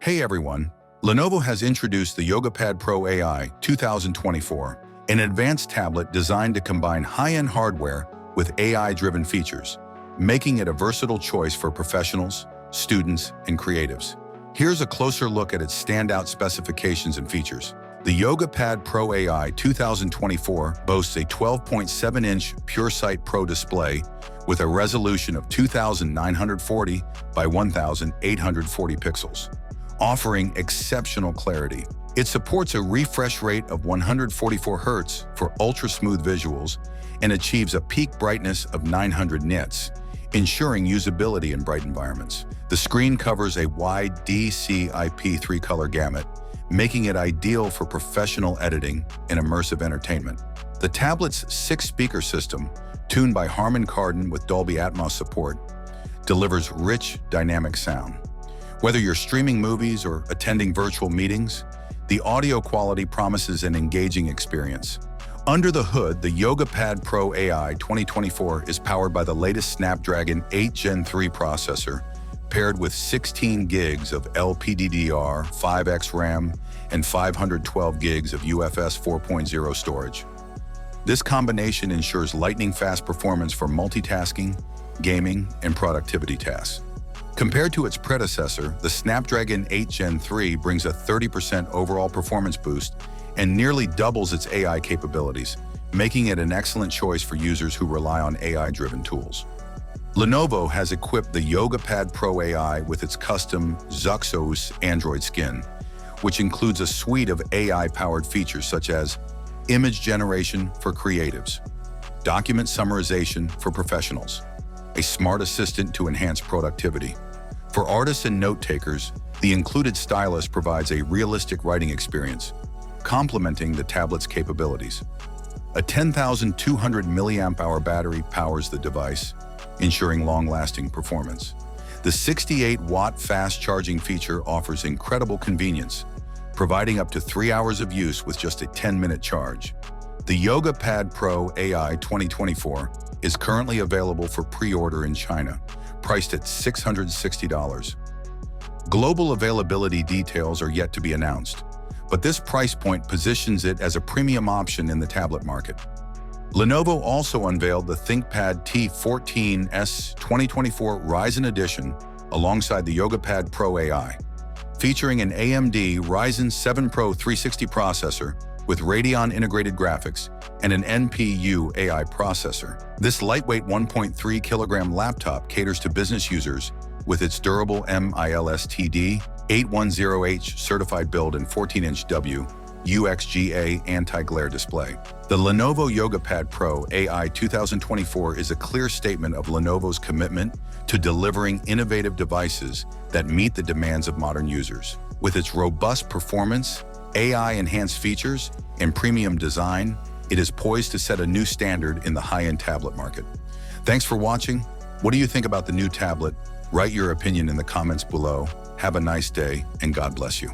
Hey everyone, Lenovo has introduced the YogaPad Pro AI 2024, an advanced tablet designed to combine high-end hardware with AI-driven features, making it a versatile choice for professionals, students, and creatives. Here's a closer look at its standout specifications and features. The YogaPad Pro AI 2024 boasts a 12.7-inch PureSight Pro display with a resolution of 2,940 by 1,840 pixels, offering exceptional clarity. It supports a refresh rate of 144 Hz for ultra-smooth visuals and achieves a peak brightness of 900 nits, ensuring usability in bright environments. The screen covers a wide DCI-P3 color gamut, making it ideal for professional editing and immersive entertainment. The tablet's 6-speaker system, tuned by Harman Kardon with Dolby Atmos support, delivers rich, dynamic sound. Whether you're streaming movies or attending virtual meetings, the audio quality promises an engaging experience. Under the hood, the YogaPad Pro AI 2024 is powered by the latest Snapdragon 8 Gen 3 processor, paired with 16 gigs of LPDDR, 5X RAM, and 512 gigs of UFS 4.0 storage. This combination ensures lightning-fast performance for multitasking, gaming, and productivity tasks. Compared to its predecessor, the Snapdragon 8 Gen 3 brings a 30% overall performance boost and nearly doubles its AI capabilities, making it an excellent choice for users who rely on AI-driven tools. Lenovo has equipped the YogaPad Pro AI with its custom Zuxos Android skin, which includes a suite of AI-powered features such as image generation for creatives, document summarization for professionals, a smart assistant to enhance productivity. For artists and note-takers, the included stylus provides a realistic writing experience, complementing the tablet's capabilities. A 10,200 mAh battery powers the device, ensuring long-lasting performance. The 68-watt fast-charging feature offers incredible convenience, providing up to 3 hours of use with just a 10-minute charge. The YogaPad Pro AI 2024 is currently available for pre-order in China, priced at $660. Global availability details are yet to be announced, but this price point positions it as a premium option in the tablet market. Lenovo also unveiled the ThinkPad T14S 2024 Ryzen Edition alongside the YogaPad Pro AI, featuring an AMD Ryzen 7 Pro 360 processor with Radeon integrated graphics and an NPU AI processor. This lightweight 1.3 kilogram laptop caters to business users with its durable MILSTD 810H certified build and 14-inch UXGA anti-glare display. The Lenovo YogaPad Pro AI 2024 is a clear statement of Lenovo's commitment to delivering innovative devices that meet the demands of modern users. With its robust performance, AI-enhanced features, and premium design, it is poised to set a new standard in the high-end tablet market. Thanks for watching. What do you think about the new tablet? Write your opinion in the comments below. Have a nice day, and God bless you.